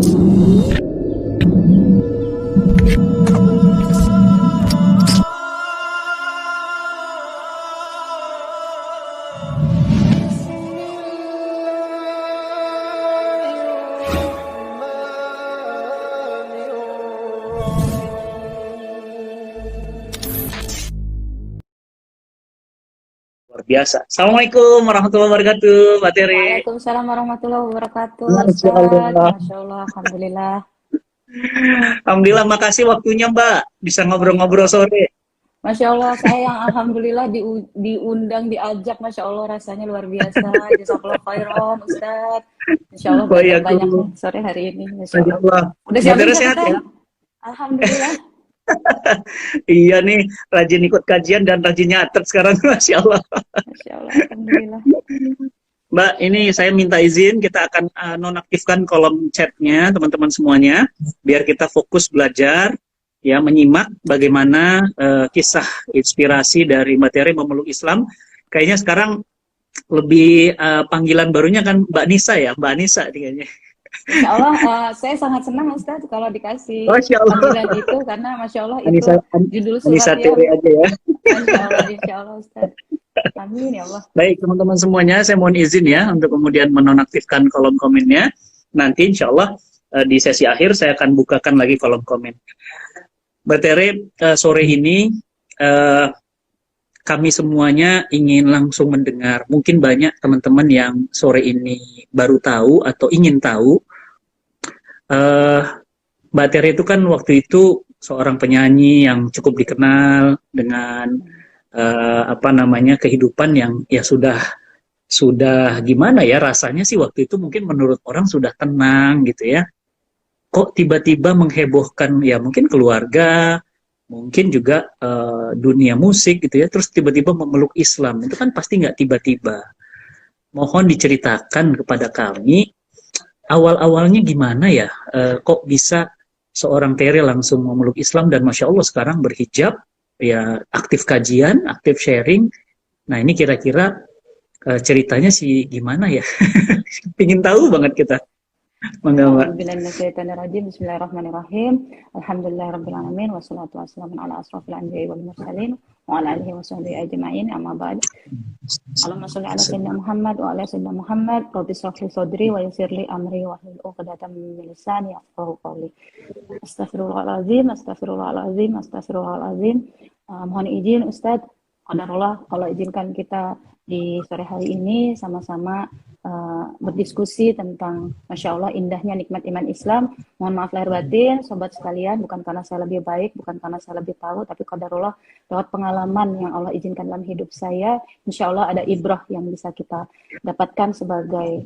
Luar biasa. Assalamualaikum warahmatullahi wabarakatuh, Mbak Tere. Waalaikumsalam warahmatullahi wabarakatuh, Masya Ustadz. Allah. Masya Allah, Alhamdulillah. Alhamdulillah, makasih waktunya Mbak. Bisa Masya ngobrol-ngobrol Allah. sore. Masya Allah, saya yang Alhamdulillah diundang, diajak. Masya Allah, rasanya luar biasa. Jazakallah khairan, Ustadz. Insya Allah Oh belajar iya, banyak nih sore hari ini. Masya Masya Allah. Allah. Udah Mbak siapin Tere sehat ya? catatan? Alhamdulillah. Iya nih, rajin ikut kajian dan rajin nyatet sekarang. Masya Allah. Masya Allah, Alhamdulillah. Mbak, ini saya minta izin, kita akan nonaktifkan kolom chatnya, teman-teman semuanya, biar kita fokus belajar, ya, menyimak bagaimana kisah inspirasi dari Mbak Tere memeluk Islam. Kayaknya sekarang lebih panggilan barunya kan Mbak Nisa ya, Mbak Nisa kayaknya. Insya Allah, saya sangat senang Ustadz kalau dikasih Masya Allah. panggilan itu, karena Masya Allah itu Anissa, judul Anissa surat yang Tere aja ya. Insya Allah Ustadz. Amin ya Allah. Baik, teman-teman semuanya, saya mohon izin ya untuk kemudian menonaktifkan kolom komennya. Nanti insya Allah di sesi akhir saya akan bukakan lagi kolom komen. Mbak Tere, sore ini kami semuanya ingin langsung mendengar. Mungkin banyak teman-teman yang sore ini baru tahu atau ingin tahu. Mbak Tere itu kan waktu itu seorang penyanyi yang cukup dikenal dengan kehidupan yang ya sudah gimana ya, rasanya sih waktu itu mungkin menurut orang sudah tenang gitu ya. Kok tiba-tiba menghebohkan ya, mungkin keluarga, mungkin juga dunia musik gitu ya, terus tiba-tiba memeluk Islam. Itu kan pasti nggak tiba-tiba. Mohon diceritakan kepada kami awal-awalnya gimana ya, kok bisa seorang Tere langsung memeluk Islam dan Masya Allah sekarang berhijab, ya aktif kajian, aktif sharing. Nah ini kira-kira ceritanya sih gimana ya? Pingin tahu banget kita. Mangga Mbak. A'udzubillahiminasyaitonirrajim. Bismillahirrahmanirrahim. Alhamdulillahirrabbilalamin. Wassalatu wassalamu ala asrafil anbiya'i wal mursalin wa ala alihi wa sahbihi ajma'in. Amma ba'd. Allahumma sholli ala sayyidina Muhammad wa ala sayyidina Muhammad. Rabbi shrah li sadri wa yassir li amri wa hlul 'uqdatam min lisani yafqahu qawli. Astaghfirullahalazim, astaghfirullahalazim, astaghfirullahalazim. Mohon izin Ustadz, qadarullah Allah izinkan kita di sore hari ini sama-sama berdiskusi tentang Masya Allah indahnya nikmat iman Islam. Mohon maaf lahir batin, sobat sekalian, bukan karena saya lebih baik, bukan karena saya lebih tahu, tapi qadarullah lewat pengalaman yang Allah izinkan dalam hidup saya, Insya Allah ada ibrah yang bisa kita dapatkan sebagai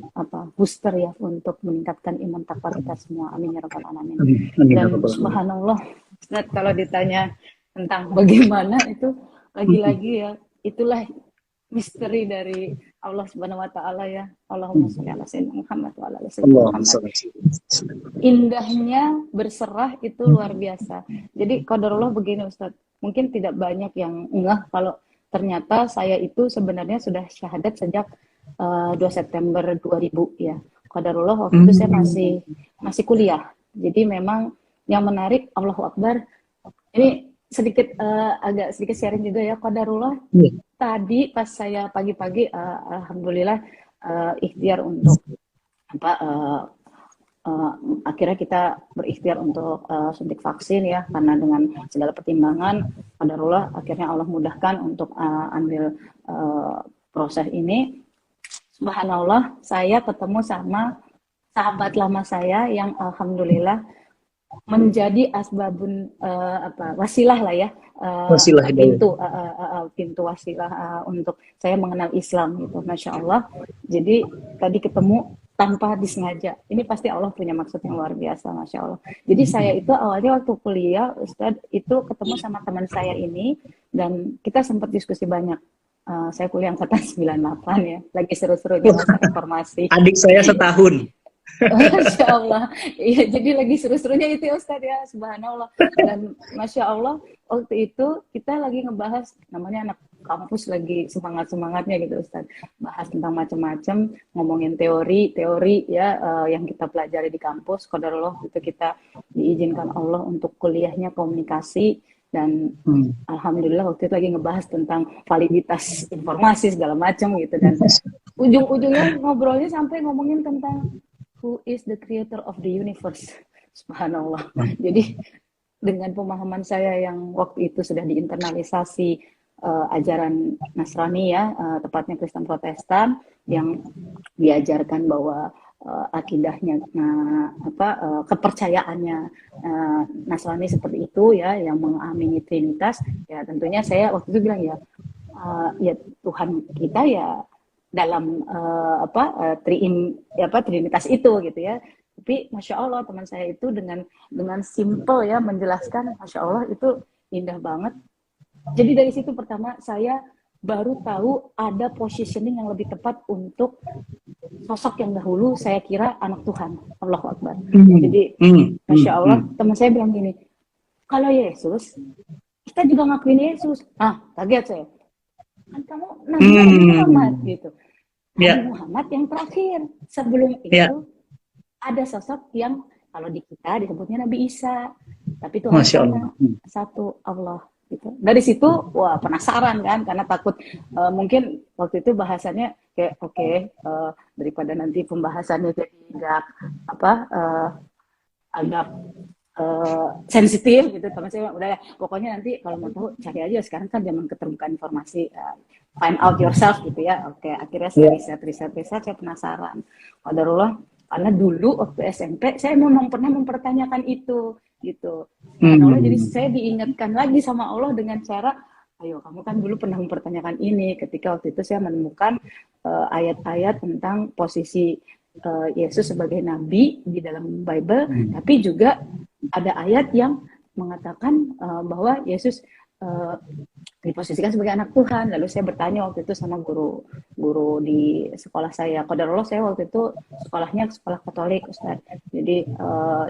booster ya untuk meningkatkan iman takwa kita semua. Amin ya rabbal alamin. Dan subhanallah, Ustaz, kalau ditanya tentang bagaimana itu lagi-lagi ya, itulah misteri dari Allah Subhanahu wa taala ya. Allahumma sholli ala sayyidina Muhammad wa ala ali sayyidina Muhammad. Indahnya berserah itu luar biasa. Jadi qadarullah begini Ustaz, mungkin tidak banyak yang ngeh kalau ternyata saya itu sebenarnya sudah syahadat sejak 2 September 2000 ya. Qadarullah waktu itu saya masih kuliah. Jadi memang yang menarik, Allahu Akbar. Ini agak sedikit sharing juga ya, qadarullah. Tadi pas saya pagi-pagi alhamdulillah ikhtiar untuk akhirnya kita berikhtiar untuk suntik vaksin ya, karena dengan segala pertimbangan qadarullah akhirnya Allah mudahkan untuk ambil proses ini. Subhanallah, saya ketemu sama sahabat lama saya yang alhamdulillah menjadi asbabun wasilah lah ya, Wasilah pintu wasilah untuk saya mengenal Islam gitu, Masya Allah. Jadi tadi ketemu tanpa disengaja, ini pasti Allah punya maksud yang luar biasa, Masya Allah. Jadi saya itu awalnya waktu kuliah Ustadz itu ketemu sama teman saya ini dan kita sempat diskusi banyak. Saya kuliah angkatan 98 ya, lagi seru-serunya masa informasi. Adik saya setahun. Masya Allah, iya, jadi lagi seru-serunya itu ya Ustadz ya, subhanallah. Dan Masya Allah, waktu itu kita lagi ngebahas namanya anak kampus lagi semangat-semangatnya gitu Ustaz. Bahas tentang macam-macam, ngomongin teori ya yang kita pelajari di kampus. Qadarullah itu kita diizinkan Allah untuk kuliahnya komunikasi dan alhamdulillah waktu itu lagi ngebahas tentang validitas informasi segala macam gitu dan ujung-ujungnya ngobrolnya sampai ngomongin tentang who is the creator of the universe. Subhanallah. Jadi dengan pemahaman saya yang waktu itu sudah diinternalisasi ajaran Nasrani ya, tepatnya Kristen Protestan yang diajarkan bahwa akidahnya kepercayaannya Nasrani seperti itu ya, yang mengamini Trinitas ya, tentunya saya waktu itu bilang ya ya Tuhan kita ya dalam Trinitas itu gitu ya. Tapi masya Allah teman saya itu dengan simple ya menjelaskan, masya Allah itu indah banget. Jadi dari situ pertama saya baru tahu ada positioning yang lebih tepat untuk sosok yang dahulu saya kira anak Tuhan. Allahu Akbar. Jadi masya Allah teman saya bilang gini, kalau Yesus kita juga ngakuin Yesus. Kaget saya. Kan kamu Nabi Muhammad gitu. Nabi Muhammad yang terakhir. Sebelum itu ada sosok yang kalau di kita disebutnya Nabi Isa, tapi itu satu Allah gitu. Dari situ wah penasaran kan, karena takut mungkin waktu itu bahasannya kayak daripada nanti pembahasannya jadi agak sensitif gitu, teman saya udah ya pokoknya nanti kalau mau tahu cari aja, sekarang kan zaman keterbukaan informasi, find out yourself gitu ya. Akhirnya saya riset saya penasaran. Qadarullah, karena dulu waktu SMP saya memang pernah mempertanyakan itu gitu. Jadi saya diingatkan lagi sama Allah dengan cara, ayo kamu kan dulu pernah mempertanyakan ini, ketika waktu itu saya menemukan ayat-ayat tentang posisi Yesus sebagai nabi di dalam Bible, tapi juga ada ayat yang mengatakan bahwa Yesus diposisikan sebagai anak Tuhan. Lalu saya bertanya waktu itu sama guru di sekolah saya. Qadarullah saya waktu itu sekolahnya sekolah Katolik, Ustaz. Jadi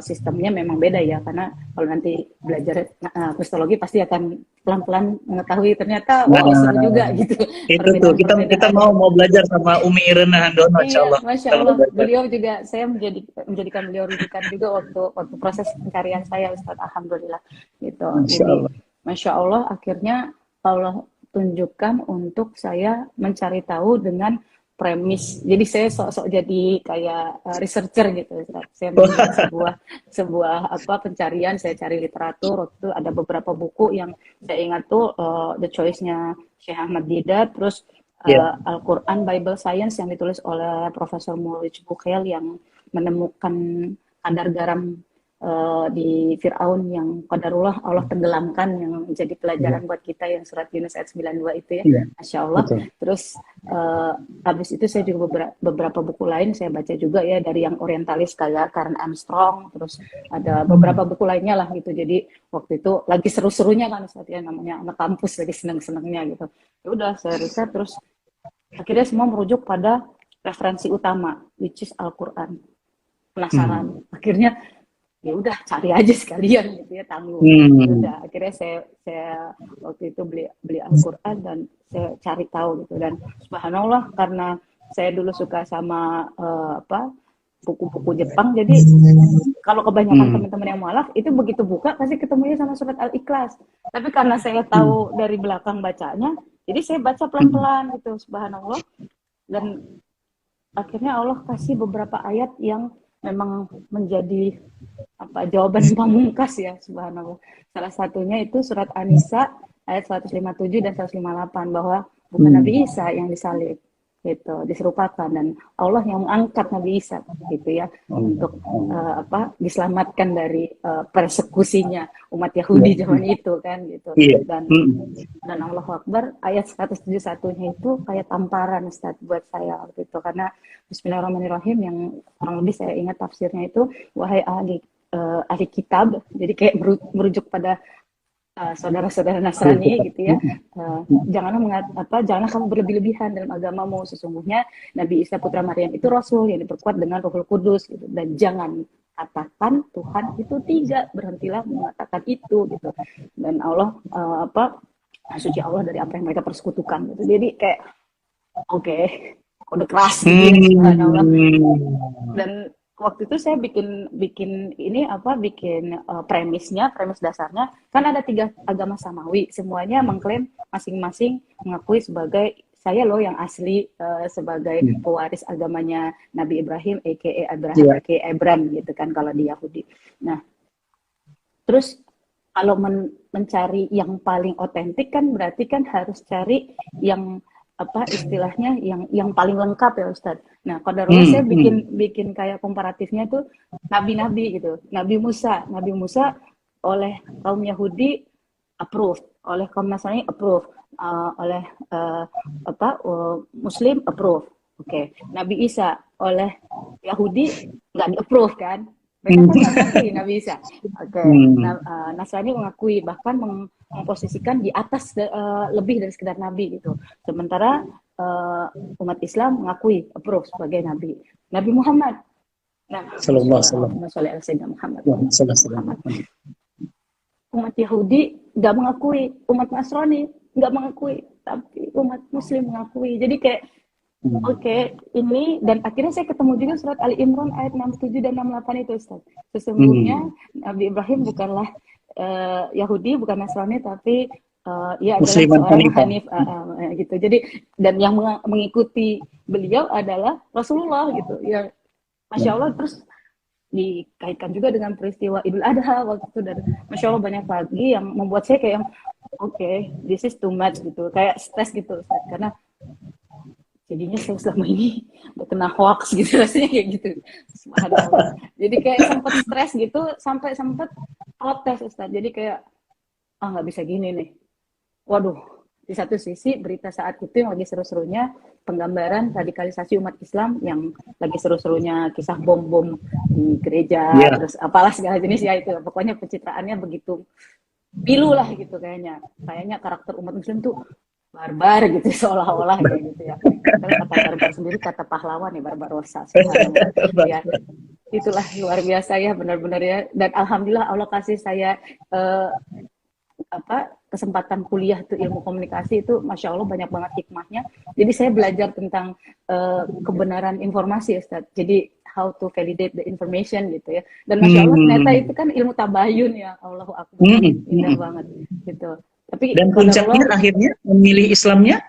sistemnya memang beda ya, karena kalau nanti belajar Kristologi pasti akan pelan-pelan mengetahui ternyata seru juga gitu. Itu tuh kita mau belajar sama Umi Irena Handono, insyaallah. Masya Allah. Beliau juga, saya menjadikan beliau rujukan juga waktu proses pencarian saya, Ustaz. Alhamdulillah gitu. Masya Allah, akhirnya Allah tunjukkan untuk saya mencari tahu dengan premis. Jadi saya sok-sok jadi kayak researcher gitu. Saya membuat sebuah pencarian, saya cari literatur. Waktu itu ada beberapa buku yang saya ingat tuh The Choice-nya Syekh Ahmad Didat, terus Al-Quran Bible Science yang ditulis oleh Profesor Mulwich Bukhel yang menemukan kadar garam di Fir'aun yang qadarullah Allah tenggelamkan, yang jadi pelajaran buat kita yang surat Yunus ayat 92 itu ya. Masya Allah. Terus habis itu saya juga beberapa buku lain saya baca juga ya, dari yang orientalis kayak Karen Armstrong, terus ada beberapa buku lainnya lah gitu. Jadi waktu itu lagi seru-serunya kan Ustaz ya, namanya anak kampus lagi seneng-senengnya gitu. Ya udah saya riset, terus akhirnya semua merujuk pada referensi utama which is Al-Quran. Penasaran. Akhirnya ya udah cari aja sekalian gitu ya, tanggung. Udah akhirnya saya waktu itu beli Al-Quran dan saya cari tahu gitu, dan subhanallah karena saya dulu suka sama buku-buku Jepang, jadi kalau kebanyakan teman-teman yang mualaf itu begitu buka pasti ketemunya sama surat Al-Ikhlas, tapi karena saya tahu dari belakang bacanya, jadi saya baca pelan-pelan gitu, subhanallah. Dan akhirnya Allah kasih beberapa ayat yang memang menjadi jawaban pamungkas ya, subhanallah. Salah satunya itu surat An-Nisa ayat 157 dan 158, bahwa bukan Nabi Isa yang disalib, gitu, diserupakan, dan Allah yang mengangkat Nabi Isa gitu ya, untuk diselamatkan dari persekusinya umat Yahudi zaman itu kan gitu. Dan Allahu Akbar, ayat 171-nya itu kayak tamparan Ustaz buat saya waktu itu, karena Bismillahirrahmanirrahim yang kurang lebih saya ingat tafsirnya itu, wahai ahli kitab, jadi kayak merujuk pada saudara-saudara Nasrani gitu ya, janganlah kamu berlebih-lebihan dalam agamamu, sesungguhnya Nabi Isa putra Maryam itu Rasul yang diperkuat dengan Rohul Kudus gitu, dan jangan katakan Tuhan itu tiga, berhentilah mengatakan itu gitu. Dan Allah suci Allah dari apa yang mereka persekutukan gitu. Jadi kayak oke, kode keras gitu, subhanallah. Dan waktu itu saya bikin ini apa, bikin premis dasarnya kan ada 3 agama samawi, semuanya mengklaim masing-masing mengakui sebagai saya loh yang asli sebagai pewaris agamanya Nabi Ibrahim aka Abraham gitu kan kalau di Yahudi. Nah, terus kalau mencari yang paling otentik kan berarti kan harus cari yang apa istilahnya yang paling lengkap ya Ustadz. Nah, qadarullah saya bikin kayak komparatifnya tuh nabi-nabi gitu. Nabi Musa oleh kaum Yahudi approved, oleh kaum Nasrani approved, oleh Muslim approved. Oke. Nabi Isa oleh Yahudi nggak di-approve kan? Mereka kan nggak mengakui Nabi Isa. Oke. Nasrani mengakui, bahkan memposisikan di atas lebih dari sekedar Nabi gitu. Sementara umat Islam mengakui, approve sebagai Nabi. Nabi Muhammad. Nah, Sallallahu Alaihi Wasallam. Umat Yahudi nggak mengakui, umat Nasrani nggak mengakui, tapi umat Muslim mengakui. Jadi kayak oke, ini dan akhirnya saya ketemu juga surat Ali Imran ayat 67 dan 68 itu Ustaz. Sesungguhnya Nabi Ibrahim bukanlah Yahudi, bukan Nasrani, tapi ia adalah seorang Hanif gitu. Jadi dan yang mengikuti beliau adalah Rasulullah gitu. Ya, Masya Allah. Terus dikaitkan juga dengan peristiwa Idul Adha waktu itu, dan Masya Allah banyak lagi yang membuat saya kayak oke, this is too much gitu, kayak stres gitu Ustaz, karena jadinya saya selama ini udah kena hoax gitu rasanya kayak gitu. Subhanallah. Jadi kayak sempat stres gitu, sampai sempat protes Ustaz. Jadi kayak nggak bisa gini nih. Waduh, di satu sisi berita saat itu yang lagi seru-serunya penggambaran radikalisasi umat Islam, yang lagi seru-serunya kisah bom-bom di gereja, terus apalah segala jenis ya itu. Pokoknya pencitraannya begitu pilu lah gitu kayaknya. Kayaknya karakter umat Muslim tuh barbar gitu seolah-olah kayak gitu ya. Karena kata barbar sendiri kata pahlawan ya, barbarosa. Ya, itulah luar biasa ya, benar-benar ya. Dan alhamdulillah Allah kasih saya kesempatan kuliah tuh ilmu komunikasi itu, Masya Allah banyak banget hikmahnya. Jadi saya belajar tentang kebenaran informasi Ustaz. Jadi how to validate the information gitu ya. Dan Masya Allah ternyata itu kan ilmu tabayun ya. Allahu Akbar. Indah banget gitu. Tapi dan puncaknya akhirnya memilih Islamnya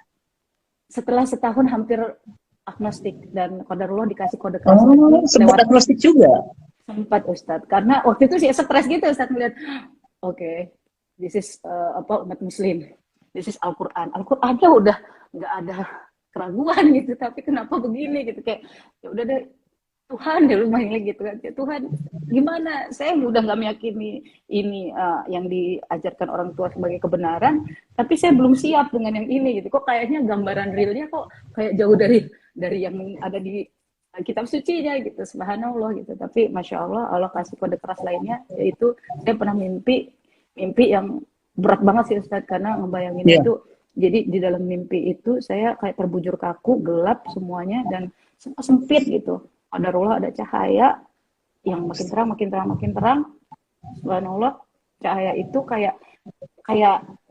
setelah setahun hampir agnostik, dan qadarullah dikasih kode keras. Sempat agnostik juga? Sempat Ustadz, karena waktu itu sih stres gitu Ustadz melihat oke, this is umat Muslim, this is Al-Quran. Al-Qurannya udah nggak ada keraguan gitu, tapi kenapa begini gitu, kayak ya udah deh Tuhan deh lumayan gitu kan, ya Tuhan gimana, saya udah nggak meyakini ini yang diajarkan orang tua sebagai kebenaran, tapi saya belum siap dengan yang ini gitu. Kok kayaknya gambaran realnya kok kayak jauh dari yang ada di kitab sucinya gitu. Subhanallah gitu. Tapi Masya Allah, Allah kasih kode keras lainnya, yaitu saya pernah mimpi yang berat banget sih Ustadz, karena ngebayangin itu. Jadi di dalam mimpi itu saya kayak terbujur kaku, gelap semuanya, dan semua sempit gitu. Qadarullah ada cahaya yang makin terang. Subhanallah, cahaya itu kayak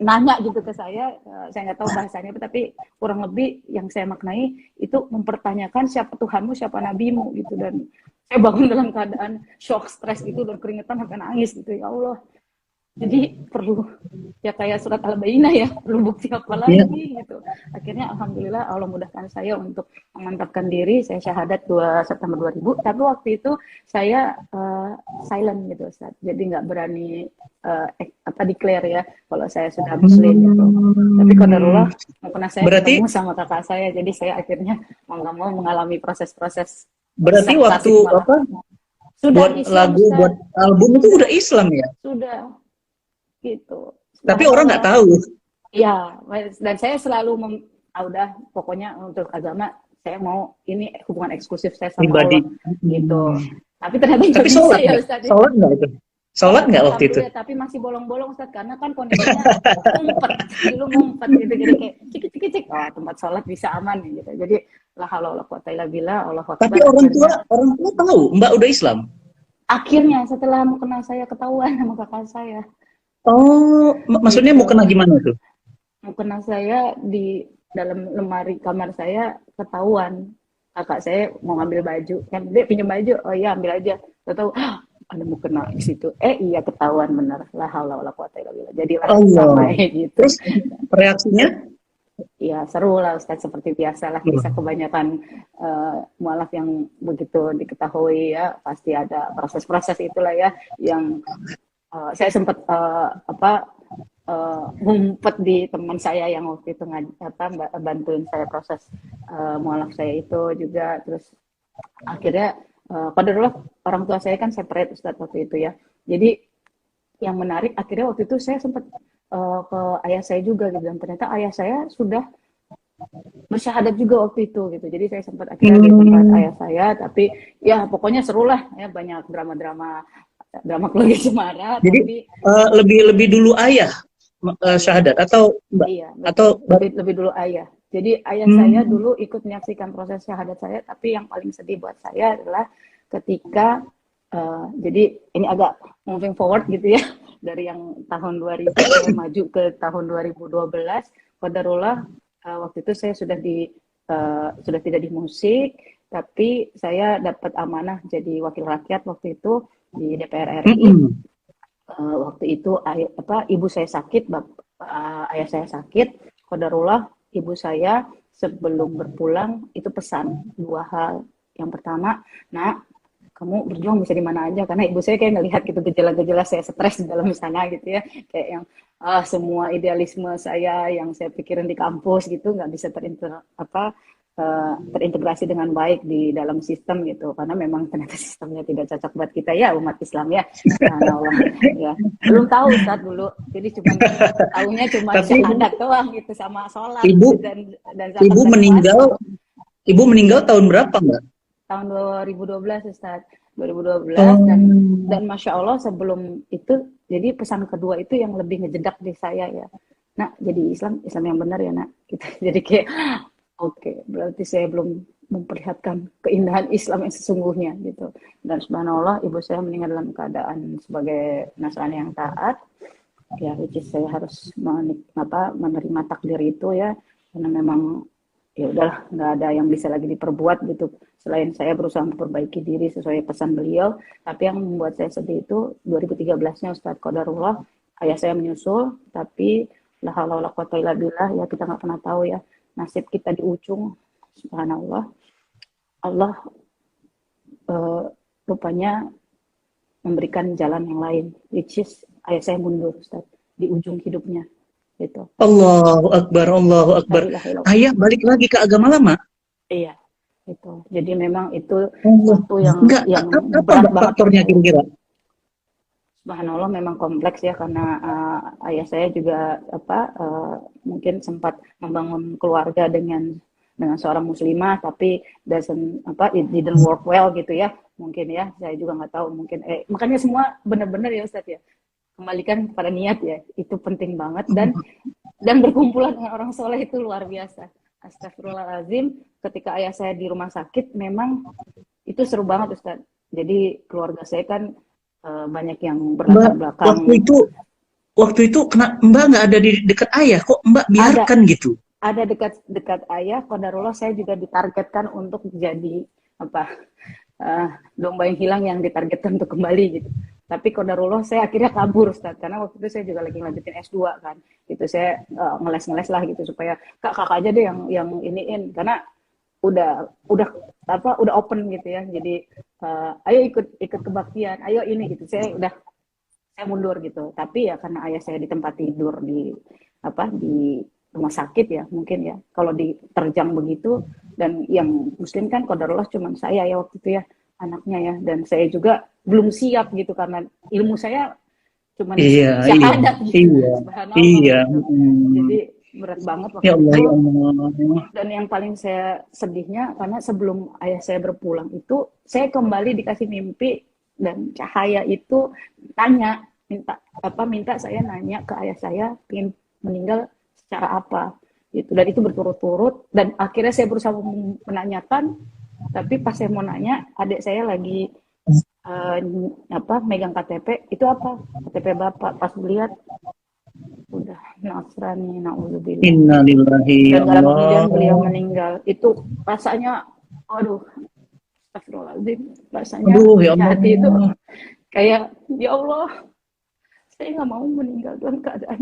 nanya gitu ke saya nggak tahu bahasanya, tapi kurang lebih yang saya maknai itu mempertanyakan siapa Tuhanmu, siapa nabimu gitu. Dan saya bangun dalam keadaan shock, stres gitu, dan keringetan sampai nangis gitu. Ya Allah, jadi perlu ya kayak surat Al-Bayyinah ya, perlu bukti apa lagi gitu. Akhirnya alhamdulillah Allah mudahkan saya untuk memantapkan diri. Saya syahadat 2 September 2000, tapi waktu itu saya silent gitu Ustaz. Jadi nggak berani declare ya kalau saya sudah Muslim gitu. Tapi qadarullah karena saya ketemu sama kakak saya, jadi saya akhirnya mau nggak mau mengalami proses-proses. Berarti waktu sudah buat Islam, lagu, Ustaz. Buat album itu udah Islam ya? Sudah. Gitu. Tapi orang nggak tahu. Ya, dan saya selalu udah pokoknya untuk agama saya mau ini hubungan eksklusif saya sama pribadi. Allah gitu. Tapi ternyata sholat ya Ustaz. Sholat nggak itu? Sholat nggak waktu itu? Ya, tapi masih bolong-bolong Ustaz, karena kan kondisinya ngumpet gitu, jadi kayak cik tempat sholat bisa aman gitu. Jadi la haula wala quwata illa billah, Allahu akbar. Tapi orang tua tahu Mbak udah Islam. Akhirnya setelah mukena saya ketahuan sama kakak saya. Oh, maksudnya mau kena gimana tuh? mukena saya di dalam lemari kamar saya ketahuan. Kakak saya mau ngambil baju, kan dia pinjam baju, oh iya ambil aja. Tahu ada mukena di situ. Iya ketahuan benar. La haula wala quwata illa billah. Jadilah Allah. ramai gitu. Terus reaksinya? Ya seru lah Ustadz, seperti biasa lah, bisa kebanyakan mualaf yang begitu diketahui ya pasti ada proses-proses itulah ya yang saya sempat ngumpet di teman saya yang waktu itu bantuin saya proses mualaf saya itu juga. Terus akhirnya qadarullah orang tua saya kan separate Ustadz waktu itu ya. Jadi yang menarik akhirnya waktu itu saya sempat ke ayah saya juga gitu, dan ternyata ayah saya sudah bersyahadat juga waktu itu gitu. Jadi saya sempat akhirnya di tempat ayah saya, tapi ya pokoknya seru lah ya, banyak drama keluarga Cemara. Jadi tapi lebih dulu ayah syahadat atau mbak? iya, Atau lebih dulu ayah. Jadi ayah saya dulu ikut menyaksikan proses syahadat saya, tapi yang paling sedih buat saya adalah ketika jadi ini agak moving forward gitu ya, dari yang tahun 2000 saya maju ke tahun 2012. Qadarullah waktu itu saya sudah tidak di musik, tapi saya dapat amanah jadi wakil rakyat waktu itu di DPR RI. Waktu itu ibu saya sakit, ayah saya sakit. Qadarullah ibu saya sebelum berpulang itu pesan 2 hal. Yang pertama, nak, kamu berjuang bisa di mana aja, karena ibu saya kayak ngelihat gitu gejala-gejala saya stres di dalam sana gitu ya, kayak yang semua idealisme saya yang saya pikirin di kampus gitu nggak bisa terintegrasi dengan baik di dalam sistem gitu, karena memang ternyata sistemnya tidak cocok buat kita ya umat Islam ya. Allah ya, belum tahu Ustaz dulu, jadi tahunya cuma syahadat doang gitu sama sholat dan zakat. Ibu meninggal tahun berapa Mbak? Tahun 2012 Ustaz, 2012. Dan Masya Allah sebelum itu, jadi pesan kedua itu yang lebih ngejedak di saya ya, nak jadi Islam yang benar ya nak gitu. Jadi kayak oke, berarti saya belum memperlihatkan keindahan Islam yang sesungguhnya gitu. Dan subhanallah ibu saya meninggal dalam keadaan sebagai Nasrani yang taat ya, which is saya harus menerima takdir itu ya, karena memang ya udahlah, nggak ada yang bisa lagi diperbuat gitu selain saya berusaha memperbaiki diri sesuai pesan beliau. Tapi yang membuat saya sedih itu 2013-nya Ustadz, qadarullah ayah saya menyusul, tapi la haula wala quwata illa billah ya, kita nggak pernah tahu ya nasib kita di ujung. Subhanallah, Allah rupanya memberikan jalan yang lain, which is ayah saya mundur Ustadz di ujung hidupnya gitu. Allahu Akbar. Ayah balik lagi ke agama lama? Iya, itu. Jadi memang itu sesuatu yang berat banget faktornya kira-kira. Subhanallah memang kompleks ya, karena ayah saya juga mungkin sempat membangun keluarga dengan seorang muslimah, tapi it didn't work well gitu ya, mungkin ya, saya juga nggak tahu, mungkin makanya semua benar-benar ya Ustadz ya, kembalikan pada niat ya, itu penting banget. Dan berkumpulan dengan orang soleh itu luar biasa. Astagfirullahaladzim, ketika ayah saya di rumah sakit memang itu seru banget Ustadz. Jadi keluarga saya kan banyak yang berlatar belakang. Waktu itu Mbak nggak ada di dekat ayah, kok Mbak biarkan gitu? Ada dekat ayah. Qadarullah saya juga ditargetkan untuk jadi domba yang hilang yang ditargetkan untuk kembali gitu. Tapi qadarullah saya akhirnya kabur Ustaz, karena waktu itu saya juga lagi lanjutin S2 kan. Gitu saya ngeles lah gitu supaya kakak aja deh yang iniin, karena udah open gitu ya. Jadi ayo ikut kebaktian, ayo ini gitu. Saya mundur gitu. Tapi ya karena ayah saya di tempat tidur di rumah sakit ya, mungkin ya. Kalau diterjang begitu, dan yang muslim kan qadarullah cuman saya ya waktu itu ya, anaknya ya, dan saya juga belum siap gitu karena ilmu saya cuman syahadat gitu. Iya. Jadi berat banget waktu itu. Dan yang paling saya sedihnya, karena sebelum ayah saya berpulang itu saya kembali dikasih mimpi, dan cahaya itu minta saya nanya ke ayah saya ingin meninggal secara apa gitu. Dan itu berturut-turut, dan akhirnya saya berusaha menanyakan, tapi pas saya mau nanya, adik saya lagi megang KTP. Itu apa? KTP bapak. Pas lihat udah Nasrani, naudzubillah. Innalillahi ya Dan dalam kemudian beliau Allah. meninggal. Itu rasanya, aduh, astagfirullahaladzim. Rasanya Aduh ya di Allah. hati itu kayak, ya Allah, saya nggak mau meninggal dalam keadaan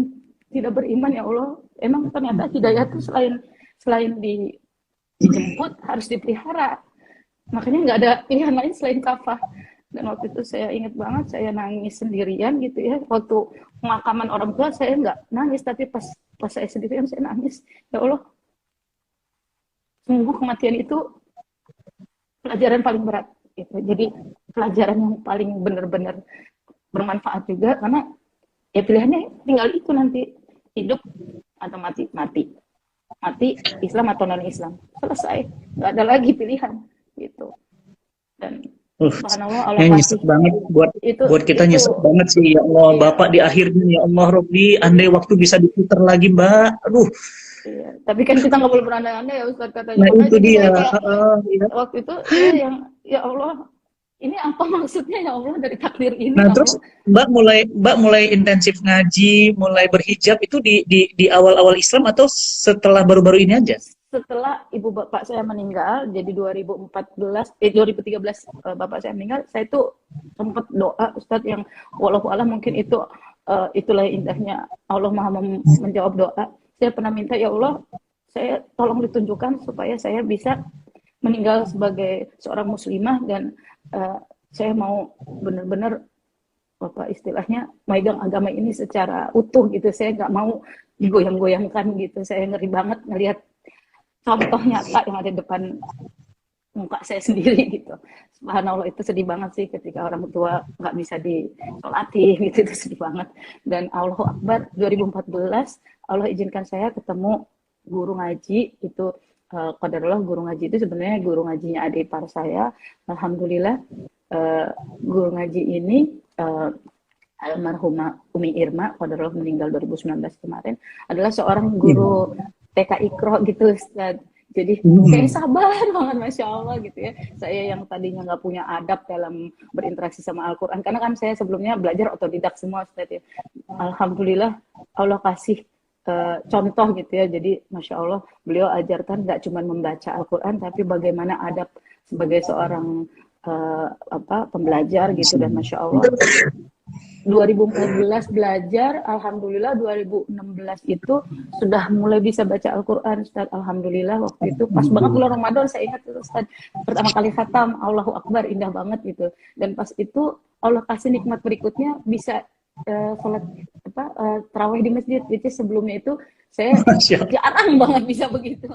tidak beriman, ya Allah. Emang ternyata hidayah itu selain dijemput harus dipelihara. Makanya nggak ada pilihan lain selain kafah. Dan waktu itu saya ingat banget, saya nangis sendirian gitu ya. Waktu pemakaman orang tua saya nggak nangis, tapi pas saya sendirian saya nangis. Ya Allah, sungguh kematian itu pelajaran paling berat. Gitu. Jadi pelajaran yang paling benar-benar bermanfaat juga, karena ya pilihannya tinggal itu nanti, hidup atau mati. Mati Islam atau non Islam, selesai, nggak ada lagi pilihan gitu. Dan subhanallah, Allah Yang kasih nyesek banget buat kita, nyesek banget sih ya Allah. iya, Bapak di akhirnya ya Allah Robbi, andai waktu bisa diputar lagi Mbak, aduh. iya. Tapi kan kita nggak boleh berandai-andai ya Ustaz, katanya. Nah Makanya itu jadi dia. saya kayak Ya. waktu itu saya yang, ya Allah, ini apa maksudnya ya Allah dari takdir ini, Nah ya terus Allah. Mbak mulai intensif ngaji, mulai berhijab itu di awal-awal Islam atau setelah baru-baru ini aja? Setelah ibu bapak saya meninggal, jadi 2013 bapak saya meninggal, saya tuh sempat doa Ustadz yang walau alam mungkin itulah indahnya Allah Maha menjawab doa. Saya pernah minta, ya Allah, saya tolong ditunjukkan supaya saya bisa meninggal sebagai seorang muslimah, dan saya mau benar-benar istilahnya megang agama ini secara utuh gitu. Saya nggak mau digoyang-goyangkan gitu. Saya ngeri banget ngelihat contoh nyata yang ada depan muka saya sendiri gitu. Subhanallah, itu sedih banget sih ketika orang tua nggak bisa disolati gitu, itu sedih banget. Dan Allahu Akbar, 2014 Allah izinkan saya ketemu guru ngaji itu. Qadarullah, guru ngaji itu sebenarnya guru ngajinya adik ipar saya. Alhamdulillah, guru ngaji ini almarhumah Umi Irma, qadarullah meninggal 2019 kemarin, adalah seorang guru TK Iqra gitu Ustaz. Jadi kayak sabar banget, Masya Allah gitu ya. Saya yang tadinya nggak punya adab dalam berinteraksi sama Al-Quran, karena kan saya sebelumnya belajar otodidak semua Ustaz ya. Alhamdulillah Allah kasih contoh gitu ya. Jadi Masya Allah, beliau ajarkan nggak cuma membaca Al-Quran, tapi bagaimana adab sebagai seorang pembelajar gitu. Dan Masya Allah, 2014 belajar, alhamdulillah 2016 itu sudah mulai bisa baca Al-Quran Ustaz. Alhamdulillah, waktu itu pas banget bulan Ramadan, saya ingat itu Ustaz, pertama kali khatam, Allahu Akbar, indah banget gitu. Dan pas itu Allah kasih nikmat berikutnya, bisa sholat tarawih di masjid. Jadi sebelumnya itu saya jarang banget bisa begitu.